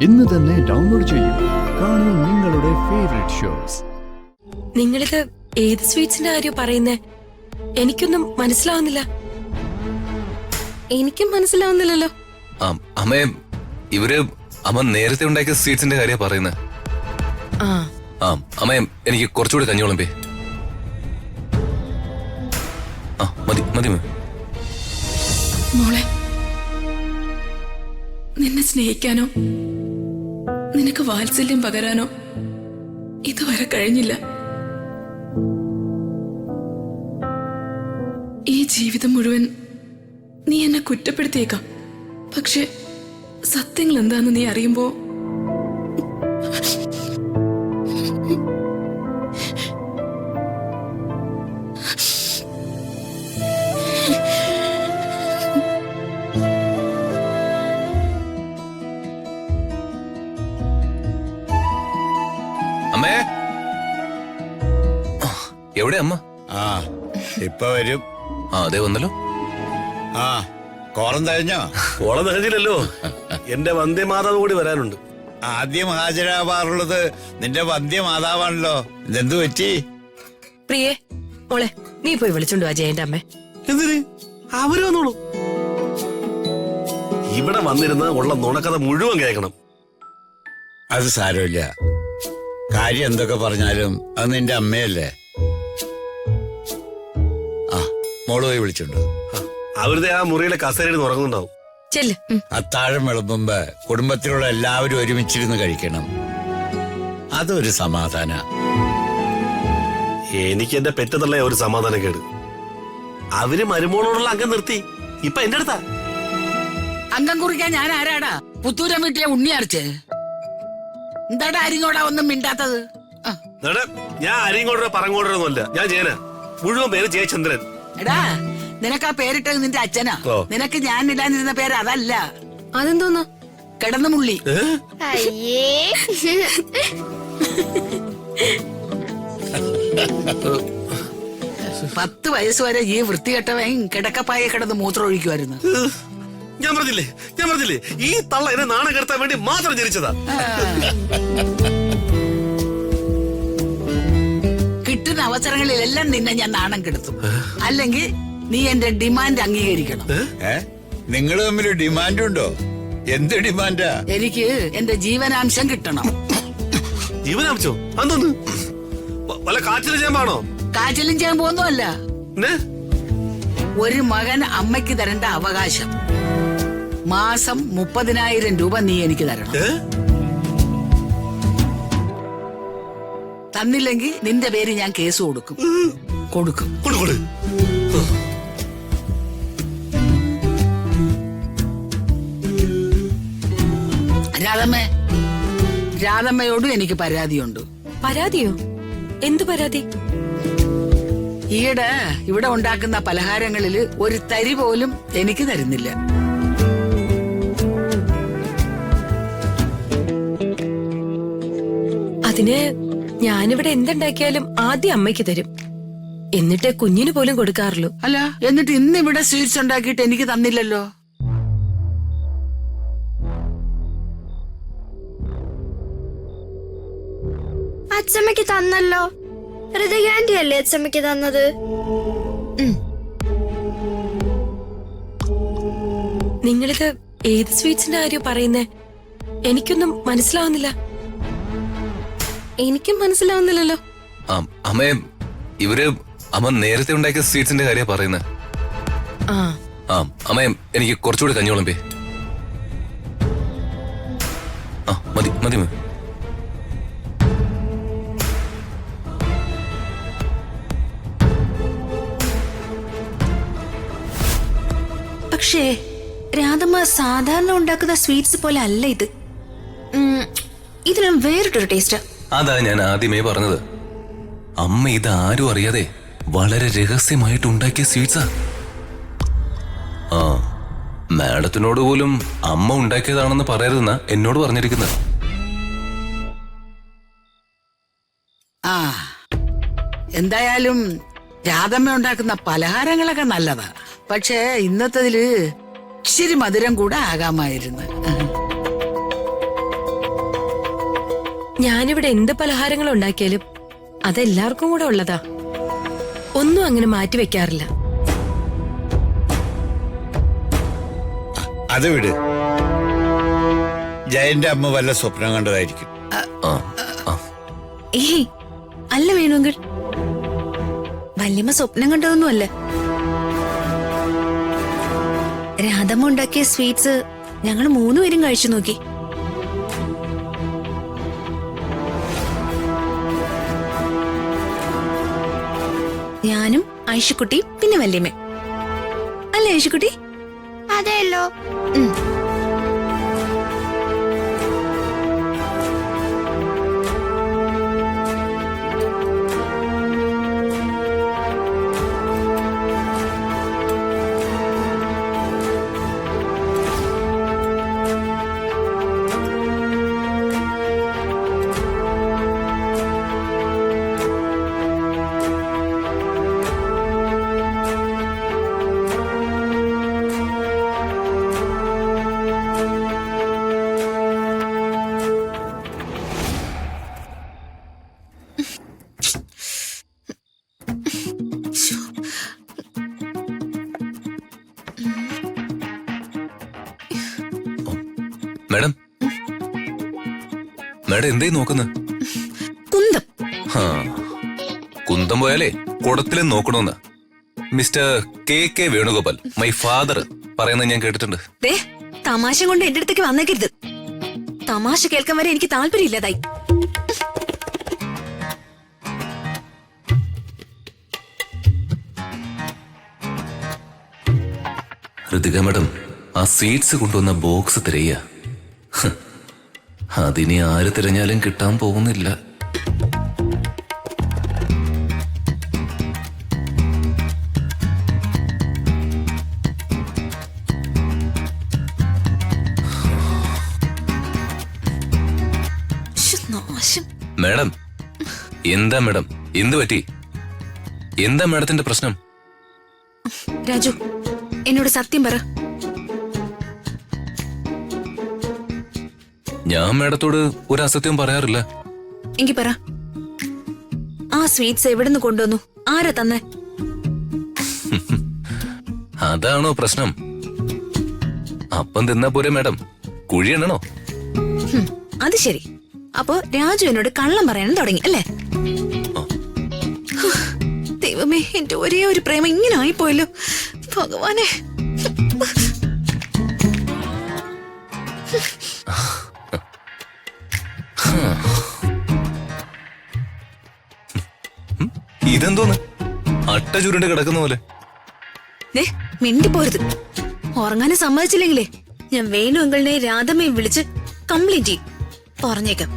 ഇന്ന് തന്നെ ഡൗൺലോഡ് ചെയ്യൂ. കാണൂ നിങ്ങളുടെ ഫേവറേറ്റ് ഷോസ്. നിങ്ങളിത് ഏത് സ്വീറ്റ്സിന്റെ കാര്യം പറയുന്നേ? എനിക്കൊന്നും മനസ്സിലാവുന്നില്ല. എനിക്കും മനസ്സിലാവുന്നില്ലല്ലോ. അമ്മേ, ഇവര് അമ്മ നേരത്തെ ഉണ്ടാക്കിയ സ്വീറ്റ്സിന്റെ കാര്യം പറയുന്നത്. അമ്മേ, എനിക്ക് കുറച്ചുകൂടി കഞ്ഞോളം പേ. മതി മതി. മോളെ, നിന്നെ സ്നേഹിക്കാനോ നിനക്ക് വാത്സല്യം പകരാനോ ഇതുവരെ കഴിഞ്ഞില്ല. ഈ ജീവിതം മുഴുവൻ നീ എന്നെ കുറ്റപ്പെടുത്തിയേക്കാം. പക്ഷെ സത്യങ്ങൾ എന്താന്ന് നീ അറിയുമ്പോ അമ്മേ, എവിടെ അമ്മ? ഇപ്പൊ വരും. അതെ വന്നല്ലോ. കോളം തഴഞ്ഞോ? കോളം തഴഞ്ഞില്ലല്ലോ. എന്റെ വന്ധ്യമാതാവ് കൂടി വരാനുണ്ട്. ആദ്യം ഹാജരാവാറുള്ളത് നിന്റെ വന്ധ്യമാതാവാണല്ലോ. ഇതെന്തു പറ്റി? പ്രിയേ മോളെ, നീ പോയി വിളിച്ചോണ്ട് വാ ജയന്റെ അമ്മേ. എന്തിന്? അവര് വന്നോളൂ. ഇവിടെ വന്നിരുന്ന് ഉള്ള നുണക്കഥ മുഴുവൻ കേൾക്കണം. അത് സാരമില്ല. കാര്യം എന്തൊക്കെ പറഞ്ഞാലും അത് നിന്റെ അമ്മയല്ലേ. മോള് പോയി വിളിച്ചോണ്ട്. അവരുടെ ആ മുറിയിലെ കസേരയിൽ ഉറങ്ങുന്നുണ്ടാവും. ചെല്ല്. അത്താഴം വിളമ്പുമ്പോ കുടുംബത്തിലുള്ള എല്ലാവരും ഒരുമിച്ചിരുന്ന് കഴിക്കണം. അതൊരു സമാധാന. എനിക്ക് എന്റെ പെറ്റതല്ലേ ഒരു സമാധാനം കേട്. അവര് മരുമോളോടുള്ള അംഗം നിർത്തി. ഇപ്പൊ എന്റെ അടുത്താ അംഗം കുറിക്കാൻ. ഞാൻ ആരാടാ? പുത്തൂരം വീട്ടിലെ ഉണ്ണിയർച്ച്. എന്താടാ അരിങ്ങോടാ ഒന്നും മിണ്ടാത്തത്? ഞാൻ അരിങ്ങോടോ പറങ്ങോടൊന്നുമല്ല. ഞാൻ ജയന. മുഴുവൻ പേര് ജയചന്ദ്രൻ. എടാ, നിനക്ക് ആ പേരിട്ടത് നിന്റെ അച്ഛനാ. നിനക്ക് ഞാൻ ഇടാനിരുന്ന പേര് അതല്ല. അതെന്തോന്നാ? കിടന്ന മുള്ളി. അയ്യേ, 10 വയസ്സ് വരെ ഈ വൃത്തികെട്ടവൻ കിടക്കപ്പായ കിടന്ന് മൂത്രമൊഴിക്കുമായിരുന്നു. ഞാൻ പറഞ്ഞില്ലേ ഈ തള്ള എന്നെ നാണം കെടുത്താൻ വേണ്ടി മാത്രം ജനിച്ചതാ. കിട്ടുന്ന അവസരങ്ങളിലെല്ലാം നിന്നെ ഞാൻ നാണം കെടുത്തും. അല്ലെങ്കിൽ നീ എന്റെ ഡിമാൻഡ് അംഗീകരിക്കണം. നിങ്ങൾ തമ്മിൽ ഡിമാൻഡ് ഉണ്ടോ? എന്ത് ഡിമാൻഡാ? എനിക്ക് എന്റെ ജീവനാംശം കിട്ടണം. ജീവനാംശോ? അതൊന്ന് വല്ല കാച്ചിലും ചേമ്പാണോ? കാച്ചിലും ചെയ്യാൻ പോകുന്നല്ല. ഒരു മകൻ അമ്മയ്ക്ക് തരേണ്ട അവകാശം. മാസം 30,000 രൂപ നീ എനിക്ക് തരണം. തന്നില്ലെങ്കിൽ നിന്റെ പേര് ഞാൻ കേസ് കൊടുക്കും. കൊടുക്കും. രാധമ്മയോടും എനിക്ക് പരാതിയുണ്ട്. പരാതിയോ? എന്തു പരാതി? ഈയിടെ ഇവിടെ ഉണ്ടാക്കുന്ന പലഹാരങ്ങളിൽ ഒരു തരി പോലും എനിക്ക് തരുന്നില്ല. അതിന് ഞാനിവിടെ എന്തുണ്ടാക്കിയാലും ആദ്യം അമ്മയ്ക്ക് തരും. എന്നിട്ടേ കുഞ്ഞിന് പോലും കൊടുക്കാറുള്ളൂ. അല്ല, എന്നിട്ട് ഇന്ന് ഇവിടെ സ്വീറ്റ്സ് ഉണ്ടാക്കിയിട്ട് എനിക്ക് തന്നില്ലല്ലോ. അച്ഛമ്മയ്ക്ക് തന്നല്ലോ. ഹൃദയ ആന്റി അല്ലേ അച്ഛമ്മയ്ക്ക് തന്നത്? നിങ്ങളിത് ഏത് സ്വീറ്റ്സിന്റെ കാര്യം പറയുന്നേ? എനിക്കൊന്നും മനസ്സിലാവുന്നില്ല. എനിക്കും മനസ്സിലാവുന്നില്ലല്ലോ. അമ്മേ, ഇവര് അമ്മ നേരത്തെ ഉണ്ടാക്കിയ സ്വീറ്റ്സിന്റെ കാര്യം പറയുന്നത്. അമ്മേ, എനിക്ക് കുറച്ചുകൂടി കഞ്ഞോളം പേ. മതി മതി. പക്ഷേ രാധമ്മ സാധാരണ ഉണ്ടാക്കുന്ന സ്വീറ്റ്സ് പോലെ അല്ല ഇത്. ഇതിനും വേറിട്ടൊരു ടേസ്റ്റ്. അതാ ഞാൻ ആദ്യമേ പറഞ്ഞത്. അമ്മ ഇത് ആരും അറിയാതെ വളരെ രഹസ്യമായിട്ട് ഉണ്ടാക്കിയ സ്വീറ്റ്സാ. മാഡത്തിനോട് പോലും അമ്മ ഉണ്ടാക്കിയതാണെന്ന് പറയരുതെന്നാ എന്നോട് പറഞ്ഞിരിക്കുന്നത്. എന്തായാലും രാധമ്മ ഉണ്ടാക്കുന്ന പലഹാരങ്ങളൊക്കെ നല്ലതാ. പക്ഷേ ഇന്നത്തതില് ഇച്ചിരി മധുരം കൂടെ ആകാമായിരുന്നു. ഞാനിവിടെ എന്ത് പലഹാരങ്ങൾ ഉണ്ടാക്കിയാലും അതെല്ലാവർക്കും കൂടെ ഉള്ളതാ. ഒന്നും അങ്ങനെ മാറ്റി വെക്കാറില്ല. അത് വിട്. ജയന്റെ അമ്മ വല്ല സ്വപ്നം കണ്ടതായിരിക്കും. ആ ആ ഏയ് അല്ല വേണുങ്കിൽ, വല്യമ്മ സ്വപ്നം കണ്ടതൊന്നുമല്ല. രാധമ്മ ഉണ്ടാക്കിയ സ്വീറ്റ്സ് ഞങ്ങൾ 3 പേരും കഴിച്ചു നോക്കി. ഞാനും ഐഷുക്കുട്ടി പിന്നെ വല്യമ്മ. അല്ലേ ഐഷുക്കുട്ടി? അതെയല്ലോ. മാഡം, മാഡം എന്തേ നോക്കുന്നത്? കുന്തം. കുന്തം പോയാലേ കുടത്തിലും നോക്കണമെന്ന് mister K Venugopal, my father, പറയുന്നത് ഞാൻ കേട്ടിട്ടുണ്ട്. ദേ, തമാശ കൊണ്ട് എന്റെ അടുത്തേക്ക് വന്നേക്കരുത്. തമാശ കേൾക്കാൻ വരെ എനിക്ക് താല്പര്യമില്ലതായി. ഋതിക മാഡം, ആ സീറ്റ്സ് കൊണ്ടുവന്ന ബോക്സ് തിരയ. അതിനി ആര് തിരഞ്ഞാലും കിട്ടാൻ പോകുന്നില്ല. മാഡം, എന്താ മാഡം, എന്ത് പറ്റി? എന്താ മാഡത്തിന്റെ പ്രശ്നം? രാജു, എന്നോട് സത്യം പറ. ഞാൻ മാഡത്തോട് ഒരു അസത്യവും പറയാറില്ല. എങ്കി പറ, ആ സ്വീറ്റ്സ് എവിടുന്ന് കൊണ്ടുവന്നു? ആരാ തന്നെ? അതാണോ പ്രശ്നം? അപ്പം തിന്നാ പോരെ മാഡം, കുഴി എണ്ണണോ? അത് ശരി. അപ്പോ രാജു എന്നോട് കള്ളം പറയാനും തുടങ്ങി അല്ലേ? ദൈവമേ, എന്റെ ഒരേ ഒരു പ്രേമം ഇങ്ങനെ ആയിപ്പോയല്ലോ ഭഗവാനെ. ഇതെന്തോന്ന് അട്ട ചുരുണ്ട് കിടക്കുന്ന പോലെ? മിണ്ടിപ്പോരുത്. ഉറങ്ങാനും സമ്മതിച്ചില്ലെങ്കിലേ ഞാൻ വേണു അങ്കിളിനെ രാധമ്മയും വിളിച്ച് കംപ്ലൈന്റ് ചെയ്യും. പറഞ്ഞേക്കാം.